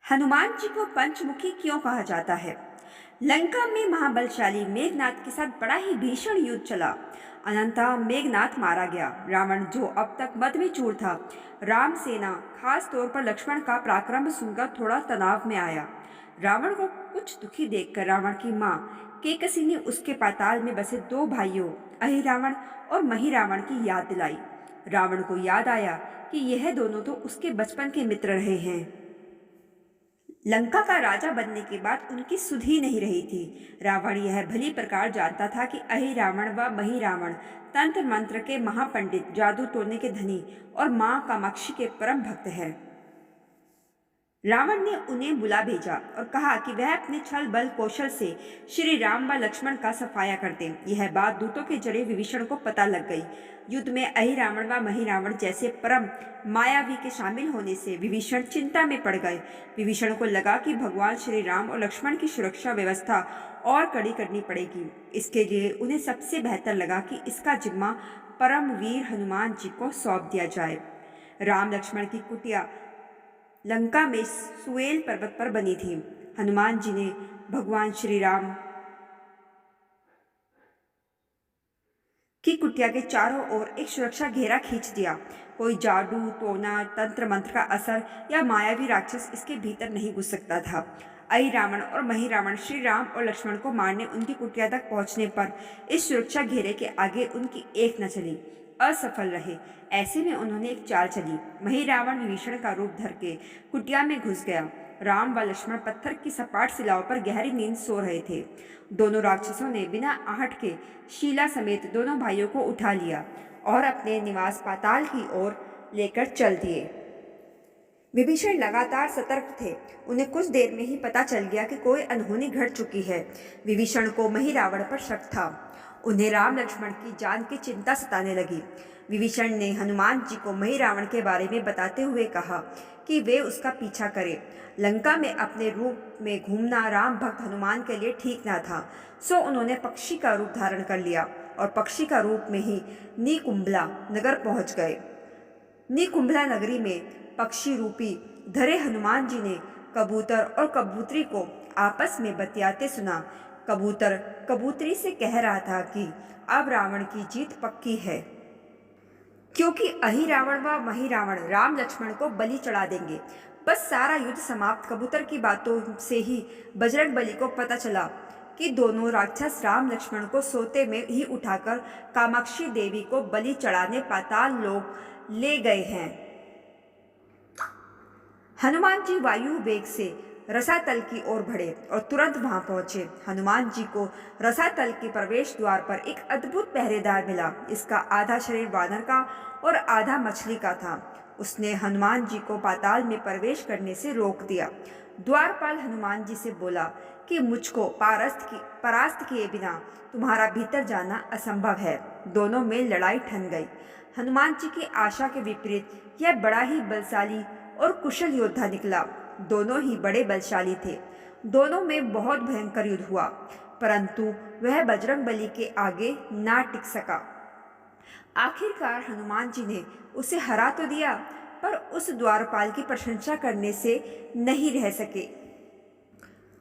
हनुमान जी को पंचमुखी क्यों कहा जाता है? लंका में महाबलशाली मेघनाथ के साथ बड़ा ही भीषण युद्ध चला। अनंतः मेघनाथ मारा गया। रावण, जो अब तक मद में चूर था, राम सेना, खास तौर पर लक्ष्मण का पराक्रम सुनकर थोड़ा तनाव में आया। रावण को कुछ दुखी देखकर रावण की माँ केकसी ने उसके पाताल में बसे दो भाइयों अहिरावण और महिरावण की याद दिलाई। रावण को याद आया कि यह दोनों तो उसके बचपन के मित्र रहे हैं। लंका का राजा बनने के बाद उनकी सुध ही नहीं रही थी। रावण यह भली प्रकार जानता था कि अहिरावण व महिरावण तंत्र मंत्र के महापंडित, जादू टोने के धनी और मां कामाक्षी के परम भक्त हैं। रावण ने उन्हें बुला भेजा और कहा कि वह अपने छल बल कौशल से श्री राम व लक्ष्मण का सफाया कर दें। यह बात दूतों के जरिए विभीषण को पता लग गई। युद्ध में अहिरावण व महिरावण जैसे परम मायावी के शामिल होने से विभीषण चिंता में पड़ गए। विभीषण को लगा कि भगवान श्री राम और लक्ष्मण की सुरक्षा व्यवस्था और कड़ी करनी पड़ेगी। इसके लिए उन्हें सबसे बेहतर लगा कि इसका जिम्मा परम वीर हनुमान जी को सौंप दिया जाए। राम लक्ष्मण की कुटिया लंका में सुएल पर्वत पर बनी थी। हनुमान जी ने भगवान श्री राम की कुटिया के चारों ओर एक सुरक्षा घेरा खींच दिया। कोई जादू टोना, तंत्र मंत्र का असर या मायावी राक्षस इसके भीतर नहीं घुस सकता था। अहिरावण और महिरावण श्री राम और लक्ष्मण को मारने उनकी कुटिया तक पहुंचने पर इस सुरक्षा घेरे के आगे उनकी एक न चली, असफल रहे। ऐसे में उन्होंने एक चाल चली। महिरावण विभीषण का रूप धर के कुटिया में घुस गया। राम व लक्ष्मण पत्थर की सपाट शिलाओं पर गहरी नींद सो रहे थे। दोनों राक्षसों ने बिना आहट के शीला समेत दोनों भाइयों को उठा लिया और अपने निवास पाताल की ओर लेकर चल दिए। विभीषण लगातार सतर्क थे। उन्हें कुछ देर में ही पता चल गया कि कोई अनहोनी घट चुकी है। विभीषण को महिरावण पर शक था। उन्हें राम लक्ष्मण की जान की चिंता सताने लगी। विभीषण ने हनुमान जी को महिरावण के बारे में बताते हुए कहा कि वे उसका पीछा करें। लंका में अपने रूप में घूमना राम भक्त हनुमान के लिए ठीक न था, सो उन्होंने पक्षी का रूप धारण कर लिया और पक्षी का रूप में ही निकुंभला नगर पहुंच गए। निकुंभला नगरी में पक्षी रूपी धरे हनुमान जी ने कबूतर और कबूतरी को आपस में बतियाते सुना। कबूतर कबूतरी से कह रहा था कि अब रावण की जीत पक्की है, क्योंकि अहिरावण व महिरावण राम लक्ष्मण को बलि चढ़ा देंगे। बस सारा युद्ध समाप्त। कबूतर की बातों से ही बजरंगबली को पता चला कि दोनों राक्षस राम लक्ष्मण को सोते में ही उठाकर कामाक्षी देवी को बलि चढ़ाने पाताल लोक ले गए हैं। हनुमान जी वायु वेग से रसातल की ओर बढ़े और तुरंत वहां पहुंचे। हनुमान जी को रसातल के प्रवेश द्वार पर एक अद्भुत पहरेदार मिला। इसका आधा शरीर वानर का और आधा मछली का था। उसने हनुमान जी को पाताल में प्रवेश करने से रोक दिया। द्वारपाल हनुमान जी से बोला कि मुझको परास्त किए बिना तुम्हारा भीतर जाना असंभव है। दोनों में लड़ाई ठन गई। हनुमान जी की आशा के विपरीत यह बड़ा ही बलशाली और कुशल योद्धा निकला। दोनों ही बड़े बलशाली थे। दोनों में बहुत भयंकर युद्ध हुआ, परंतु वह बजरंगबली के आगे ना टिक सका। आखिरकार हनुमान जी ने उसे हरा तो दिया, पर उस द्वारपाल की प्रशंसा करने से नहीं रह सके।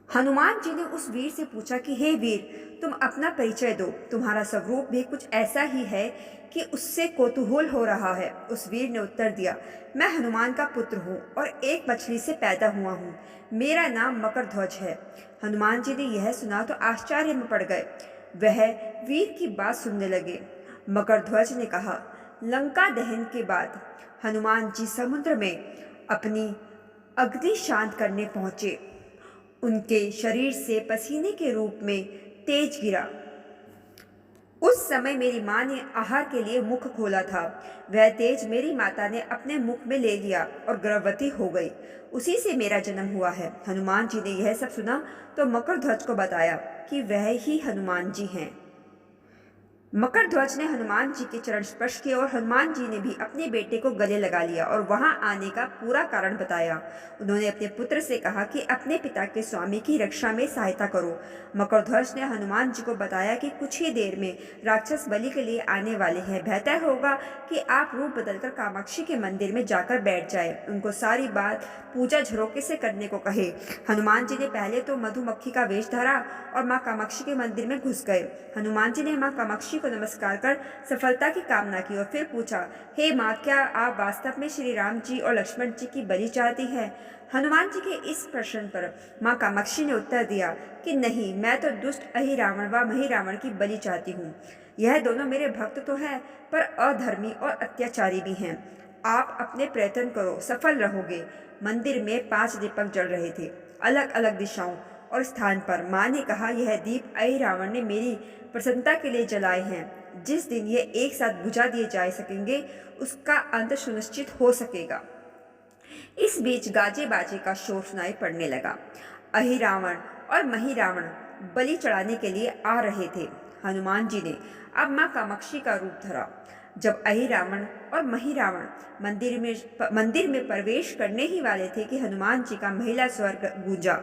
हनुमान जी ने उस वीर से पूछा कि हे वीर, तुम अपना परिचय दो। तुम्हारा स्वरूप भी कुछ ऐसा ही है कि उससे कौतूहल हो रहा है। उस वीर ने उत्तर दिया, मैं हनुमान का पुत्र हूँ और एक मछली से पैदा हुआ हूँ। मेरा नाम मकरध्वज है। हनुमान जी ने यह सुना तो आश्चर्य में पड़ गए। वह वीर की बात सुनने लगे। मकरध्वज ने कहा, लंका दहन के बाद हनुमान जी समुद्र में अपनी अग्नि शांत करने पहुंचे। उनके शरीर से पसीने के रूप में तेज गिरा। उस समय मेरी माँ ने आहार के लिए मुख खोला था। वह तेज मेरी माता ने अपने मुख में ले लिया और गर्भवती हो गई। उसी से मेरा जन्म हुआ है। हनुमान जी ने यह सब सुना तो मकरध्वज को बताया कि वह ही हनुमान जी हैं। मकरध्वज ने हनुमान जी के चरण स्पर्श किए और हनुमान जी ने भी अपने बेटे को गले लगा लिया और वहां आने का पूरा कारण बताया। उन्होंने अपने पुत्र से कहा कि अपने पिता के स्वामी की रक्षा में सहायता करो। मकरध्वज ने हनुमान जी को बताया कि कुछ ही देर में राक्षस बलि के लिए आने वाले हैं, बेहतर होगा कि आप रूप बदलकर कामाक्षी के मंदिर में जाकर बैठ जाए, उनको सारी बात पूजा झरोके से करने को कहे। हनुमान जी ने पहले तो मधुमक्खी का वेश धरा और माँ कामाक्षी के मंदिर में घुस गए। हनुमान जी ने माँ कामाक्षी को नमस्कार कर सफलता की कामना की और फिर पूछा, हे माँ, क्या आप वास्तव में श्री राम जी और लक्ष्मण जी की बलि चाहती है? हनुमान जी के इस प्रश्न पर माँ कामाक्षी ने उत्तर दिया कि नहीं, मैं तो दुष्ट अहिरावण व महिरावण की बलि चाहती हूँ। यह दोनों मेरे भक्त तो हैं, पर अधर्मी और अत्याचारी भी हैं। आप अपने प्रयत्न करो, सफल रहोगे। मंदिर में 5 दीपक जल रहे थे, अलग अलग दिशाओं और स्थान पर। माँ ने कहा, यह दीप अहिरावण ने मेरी प्रसन्नता के लिए जलाए हैं। जिस दिन ये एक साथ बुझा दिए जा सकेंगे, उसका अंत सुनिश्चित हो सकेगा। इस बीच गाजे बाजे का शोर सुनाई पड़ने लगा। अहिरावण और महिरावण बलि चढ़ाने के लिए आ रहे थे। हनुमान जी ने अब माँ कामाक्षी का रूप धरा। जब अहिरावण और महिरावण मंदिर में प्रवेश करने ही वाले थे कि हनुमान जी का महिला स्वर गूंजा।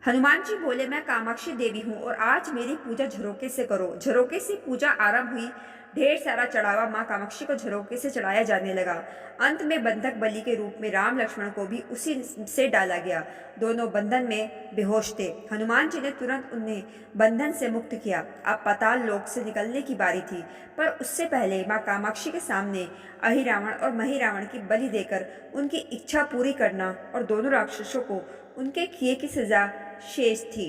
हनुमान जी बोले, मैं कामाक्षी देवी हूँ और आज मेरी पूजा झरोके से करो। झरोके से पूजा आरंभ हुई। ढेर सारा चढ़ावा माँ कामाक्षी को झरोके से चढ़ाया जाने लगा। अंत में बंधक बलि के रूप में राम लक्ष्मण को भी उसी से डाला गया। दोनों बंधन में बेहोश थे। हनुमान जी ने तुरंत उन्हें बंधन से मुक्त किया। अब पाताल लोक से निकलने की बारी थी, पर उससे पहले माँ कामाक्षी के सामने अहिरावण और महिरावण की बलि देकर उनकी इच्छा पूरी करना और दोनों राक्षसों को उनके किए की सजा शेष थी।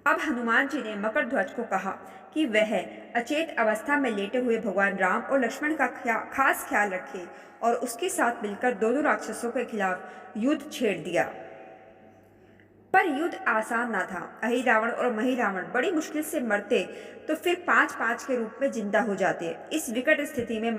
अब हनुमान जी ने मकरध्वज को कहा कि वह अचेत अवस्था में लेटे हुए भगवान राम और लक्ष्मण का खास ख्याल रखे और उसके साथ मिलकर दोनों राक्षसों के खिलाफ युद्ध छेड़ दिया। पर युद्ध आसान ना था। अहिरावण और महिरावण बड़ी मुश्किल से मरते तो फिर 5-5 के रूप में जिंदा हो जाते। इस विकट स्थिति में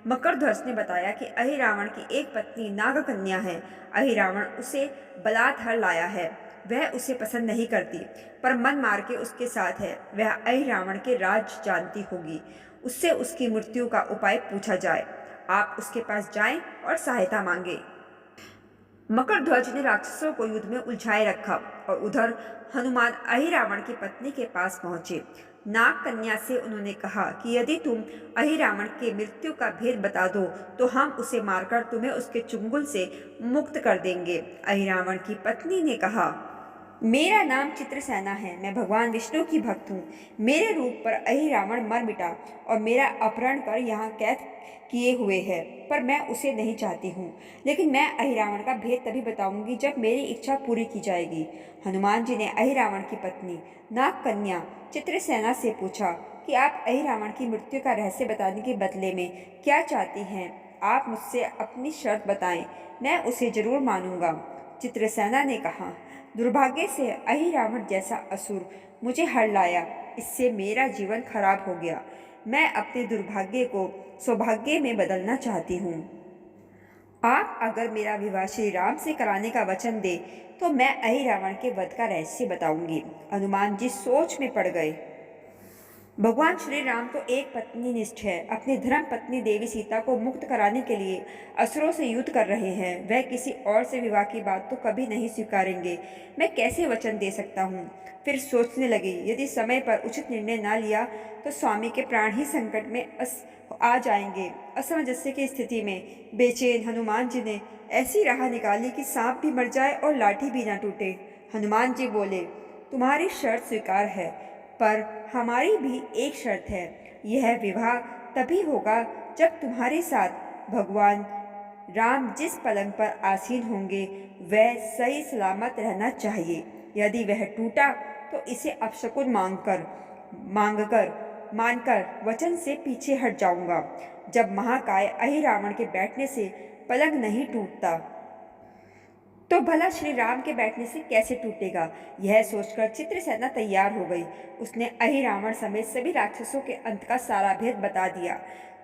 मकरध्वज ने बताया कि अहिरावण की एक पत्नी नागकन्या है। अहिरावण उसे बलात्कार लाया है। वह उसे पसंद नहीं करती, पर मन मार के उसके साथ है। वह अहिरावण के राज जानती होगी। उससे उसकी मृत्यु का उपाय पूछा जाए। आप उसके पास जाएं और सहायता मांगे। मकरध्वज ने राक्षसों को युद्ध में उलझाए रखा और उधर हनुमान अहिरावण की पत्नी के पास पहुंचे। नाग कन्या से उन्होंने कहा कि यदि तुम अहिरावण के मृत्यु का भेद बता दो तो हम उसे मारकर तुम्हें उसके चुंगल से मुक्त कर देंगे। अहिरावण की पत्नी ने कहा, मेरा नाम चित्रसेना है, मैं भगवान विष्णु की भक्त हूँ। मेरे रूप पर अहिरावण मर मिटा और मेरा अपहरण कर यहाँ कैद किए हुए है, पर मैं उसे नहीं चाहती हूँ। लेकिन मैं अहिरावण का भेद तभी बताऊंगी जब मेरी इच्छा पूरी की जाएगी। हनुमान जी ने अहिरावण की पत्नी नाग कन्या चित्रसेना से पूछा कि आप अहिरावण की मृत्यु का रहस्य बताने के बदले में क्या चाहती हैं? आप मुझसे अपनी शर्त बताएं, मैं उसे जरूर मानूंगा। चित्रसेना ने कहा, दुर्भाग्य से अहिरावण जैसा असुर मुझे हर लाया। इससे मेरा जीवन खराब हो गया। मैं अपने दुर्भाग्य को सौभाग्य में बदलना चाहती हूँ। आप अगर मेरा विवाह श्री राम से कराने का वचन दे तो मैं अहिरावण के वध का रहस्य बताऊंगी। हनुमान जी सोच में पड़ गए। भगवान श्री राम तो एक पत्नी निष्ठ है। अपनी धर्म पत्नी देवी सीता को मुक्त कराने के लिए असुरों से युद्ध कर रहे हैं। वह किसी और से विवाह की बात तो कभी नहीं स्वीकारेंगे। मैं कैसे वचन दे सकता हूँ? फिर सोचने लगी, यदि समय पर उचित निर्णय ना लिया तो स्वामी के प्राण ही संकट में आ जाएंगे। असमंजस्य की स्थिति में बेचैन हनुमान जी ने ऐसी राह निकाली कि सांप भी मर जाए और लाठी भी ना टूटे। हनुमान जी बोले, तुम्हारी शर्त स्वीकार है, पर हमारी भी एक शर्त है। यह विवाह तभी होगा जब तुम्हारे साथ भगवान राम जिस पलंग पर आसीन होंगे वह सही सलामत रहना चाहिए। यदि वह टूटा तो इसे अपशकुन मानकर वचन से पीछे हट जाऊंगा। जब महाकाय अहिरावण के बैठने से पलंग नहीं टूटता तो भला श्री राम के बैठने से कैसे टूटेगा? यह सोचकर चित्रसेना तैयार हो गई। उसने अहिरावण समेत सभी राक्षसों के अंत का सारा भेद बता दिया।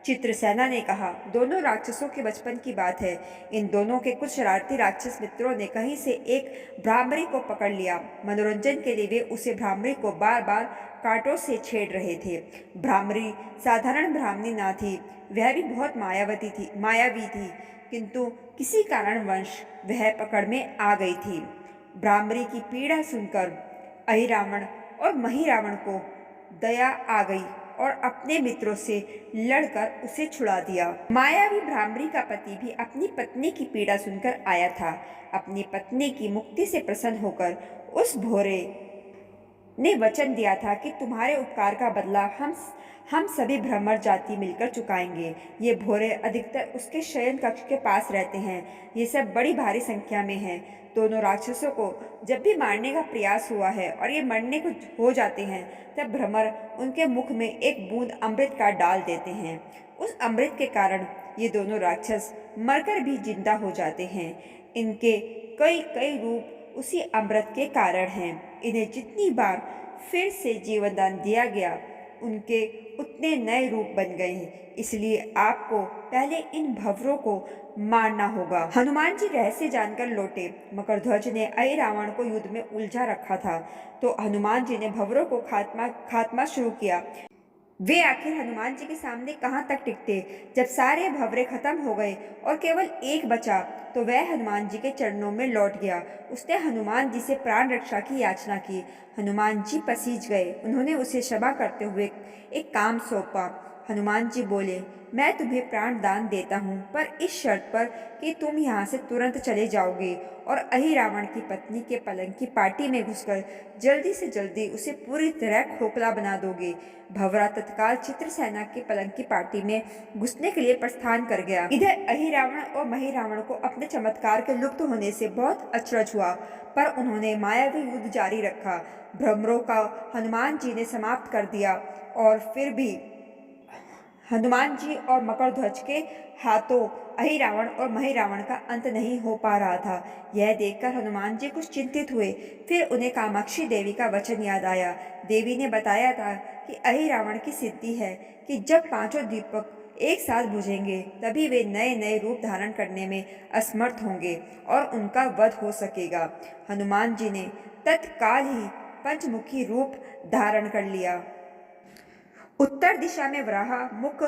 चित्रसेना ने कहा, दोनों राक्षसों के बचपन की बात है। इन दोनों के कुछ शरारती राक्षस मित्रों ने कहीं से एक भ्रामरी को पकड़ लिया। मनोरंजन के लिए वे उसे भ्रामरी को बार बार कांटों से छेड़ रहे थे। भ्रामरी साधारण ब्राह्मणी ना थी, वह भी बहुत मायावी थी, किंतु किसी कारणवश वह पकड़ में आ गई थी। भ्रामरी की पीड़ा सुनकर अहिरावण और महिरावण को दया आ गई और अपने मित्रों से लड़कर उसे छुड़ा दिया। मायावी भ्रामरी का पति भी अपनी पत्नी की पीड़ा सुनकर आया था। अपनी पत्नी की मुक्ति से प्रसन्न होकर उस भोरे ने वचन दिया था कि तुम्हारे उपकार का बदला हम सभी भ्रमर जाति मिलकर चुकाएंगे। ये भोरे अधिकतर उसके शयन कक्ष के पास रहते हैं। ये सब बड़ी भारी संख्या में हैं। दोनों राक्षसों को जब भी मारने का प्रयास हुआ है और ये मरने को हो जाते हैं, तब भ्रमर उनके मुख में एक बूंद अमृत का डाल देते हैं। उस अमृत के कारण ये दोनों राक्षस मरकर भी जिंदा हो जाते हैं। इनके कई कई रूप उसी अमृत के कारण हैं। इन्हें जितनी बार फिर से जीवन दान दिया गया, उनके उतने नए रूप बन गए हैं। इसलिए आपको पहले इन भंवरों को मारना होगा। हनुमान जी रहस्य जानकर लौटे। मकरध्वज ने अहिरावण को युद्ध में उलझा रखा था, तो हनुमान जी ने भंवरों को खात्मा शुरू किया। वे आखिर हनुमान जी के सामने कहाँ तक टिकते। जब सारे भंवरे खत्म हो गए और केवल एक बचा, तो वह हनुमान जी के चरणों में लौट गया। उसने हनुमान जी से प्राण रक्षा की याचना की। हनुमान जी पसीज गए। उन्होंने उसे क्षमा करते हुए एक काम सौंपा। हनुमान जी बोले, मैं तुम्हें प्राण दान देता हूँ, पर इस शर्त पर कि तुम यहाँ से तुरंत चले जाओगे और अहिरावण की पत्नी के पलंग की पार्टी में घुसकर जल्दी से जल्दी उसे पूरी तरह खोखला बना दोगे। भंवरा तत्काल चित्रसेना के पलंग की पार्टी में घुसने के लिए प्रस्थान कर गया। इधर अहिरावण और महिरावण को अपने चमत्कार के लुप्त होने से बहुत अचरज हुआ, पर उन्होंने मायावी युद्ध जारी रखा। भ्रमरों का हनुमान जी ने समाप्त कर दिया, और फिर भी हनुमान जी और मकरध्वज के हाथों अहिरावण और महिरावण का अंत नहीं हो पा रहा था। यह देखकर हनुमान जी कुछ चिंतित हुए। फिर उन्हें कामाक्षी देवी का वचन याद आया। देवी ने बताया था कि अहिरावण की सिद्धि है कि जब पांचों दीपक एक साथ बुझेंगे, तभी वे नए नए रूप धारण करने में असमर्थ होंगे और उनका वध हो सकेगा। हनुमान जी ने तत्काल ही पंचमुखी रूप धारण कर लिया। उत्तर दिशा में वराह मुख,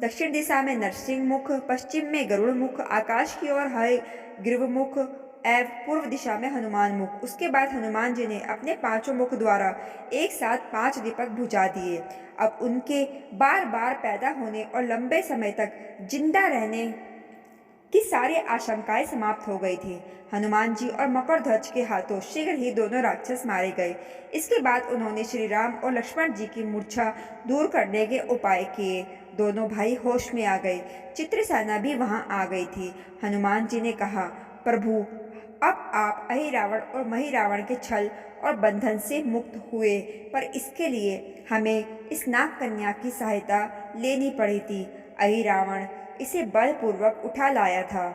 दक्षिण दिशा में नरसिंह मुख, पश्चिम में गरुड़ मुख, आकाश की ओर हयग्रीव मुख एवं पूर्व दिशा में हनुमान मुख। उसके बाद हनुमान जी ने अपने पांचों मुख द्वारा एक साथ 5 दीपक बुझा दिए। अब उनके बार बार पैदा होने और लंबे समय तक जिंदा रहने की सारी आशंकाएं समाप्त हो गई थी। हनुमान जी और मकरध्वज के हाथों शीघ्र ही दोनों राक्षस मारे गए। इसके बाद उन्होंने श्री राम और लक्ष्मण जी की मूर्छा दूर करने के उपाय किए। दोनों भाई होश में आ गए। चित्रसेना भी वहां आ गई थी। हनुमान जी ने कहा, प्रभु, अब आप अहिरावण और महिरावण के छल और बंधन से मुक्त हुए, पर इसके लिए हमें इस नाग कन्या की सहायता लेनी पड़ी थी। अहिरावण इसे बलपूर्वक उठा लाया था।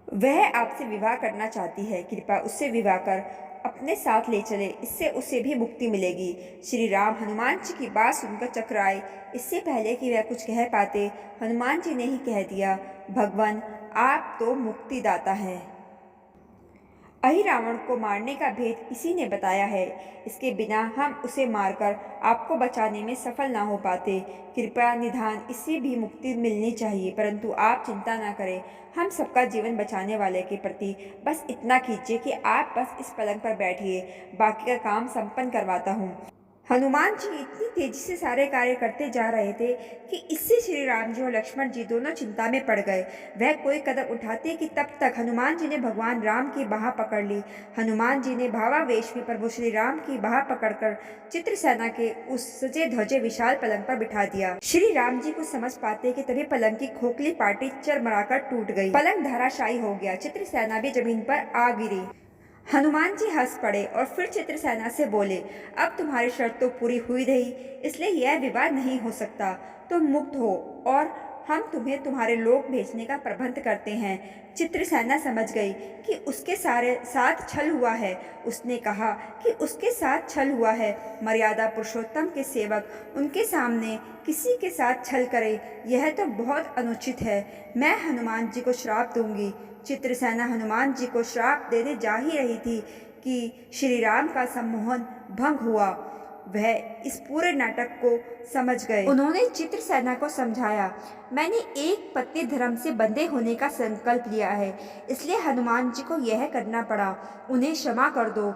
वह आपसे विवाह करना चाहती है। कृपया उससे विवाह कर अपने साथ ले चले, इससे उसे भी मुक्ति मिलेगी। श्री राम हनुमान जी की बात सुनकर चकराए। इससे पहले कि वह कुछ कह पाते, हनुमान जी ने ही कह दिया, भगवान, आप तो मुक्तिदाता हैं। अहिरावण को मारने का भेद इसी ने बताया है। इसके बिना हम उसे मारकर आपको बचाने में सफल ना हो पाते। कृपया निधान इससे भी मुक्ति मिलनी चाहिए, परंतु आप चिंता ना करें। हम सबका जीवन बचाने वाले के प्रति बस इतना कीजिए कि आप बस इस पलंग पर बैठिए, बाकी का काम संपन्न करवाता हूँ। हनुमान जी इतनी तेजी से सारे कार्य करते जा रहे थे कि इससे श्री राम जी और लक्ष्मण जी दोनों चिंता में पड़ गए। वह कोई कदम उठाते कि तब तक हनुमान जी ने भगवान राम की बाह पकड़ ली। हनुमान जी ने भावावेश में प्रभु श्री राम की बाह पकड़कर चित्रसेना के उस सजे ध्वजे विशाल पलंग पर बिठा दिया। श्री राम जी को समझ पाते कि तभी पलंग की खोखली पार्टी चरमराकर टूट गई। पलंग धराशायी हो गया। चित्रसेना भी जमीन पर आ गिरी। हनुमान जी हंस पड़े और फिर चित्रसेना से बोले, अब तुम्हारी शर्त तो पूरी हुई रही, इसलिए यह विवाद नहीं हो सकता। तुम मुक्त हो और हम तुम्हें तुम्हारे लोग भेजने का प्रबंध करते हैं। चित्रसेना समझ गई कि उसके साथ छल हुआ है। उसने कहा कि उसके साथ छल हुआ है। मर्यादा पुरुषोत्तम के सेवक उनके सामने किसी के साथ छल करे, यह तो बहुत अनुचित है। मैं हनुमान जी को श्राप दूंगी। चित्रसेना हनुमान जी को श्राप देने जा ही रही थी कि श्री राम का सम्मोहन भंग हुआ। वह इस पूरे नाटक को समझ गए। उन्होंने चित्रसेना को समझाया, मैंने एक पत्नी धर्म से बंधे होने का संकल्प लिया है, इसलिए हनुमान जी को यह करना पड़ा। उन्हें क्षमा कर दो।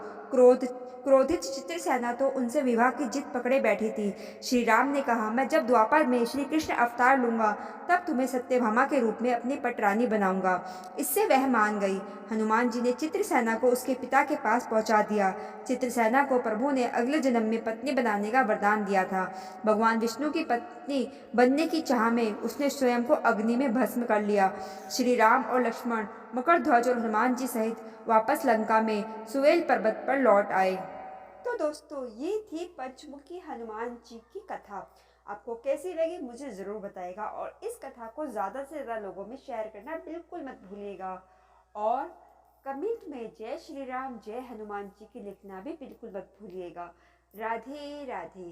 क्रोधित चित्रसेना तो उनसे विवाह की जिद पकड़े बैठी थी। श्री राम ने कहा, मैं जब द्वापर में श्री कृष्ण अवतार लूंगा तब तुम्हें सत्यभामा के रूप में अपनी पटरानी बनाऊंगा। इससे वह मान गई। हनुमान जी ने चित्रसेना को उसके पिता के पास पहुंचा दिया। चित्रसेना को प्रभु ने अगले जन्म में पत्नी बनाने का वरदान दिया था। भगवान विष्णु की पत्नी बनने की चाह में उसने स्वयं को अग्नि में भस्म कर लिया। श्री राम और लक्ष्मण मकरध्वज और हनुमान जी सहित वापस लंका में सुवेल पर्वत पर लौट आए। तो दोस्तों, ये थी पंचमुखी हनुमान जी की कथा। आपको कैसी लगी मुझे ज़रूर बताइएगा, और इस कथा को ज़्यादा से ज़्यादा लोगों में शेयर करना बिल्कुल मत भूलिएगा। और कमेंट में जय श्री राम जय हनुमान जी की लिखना भी बिल्कुल मत भूलिएगा। राधे राधे।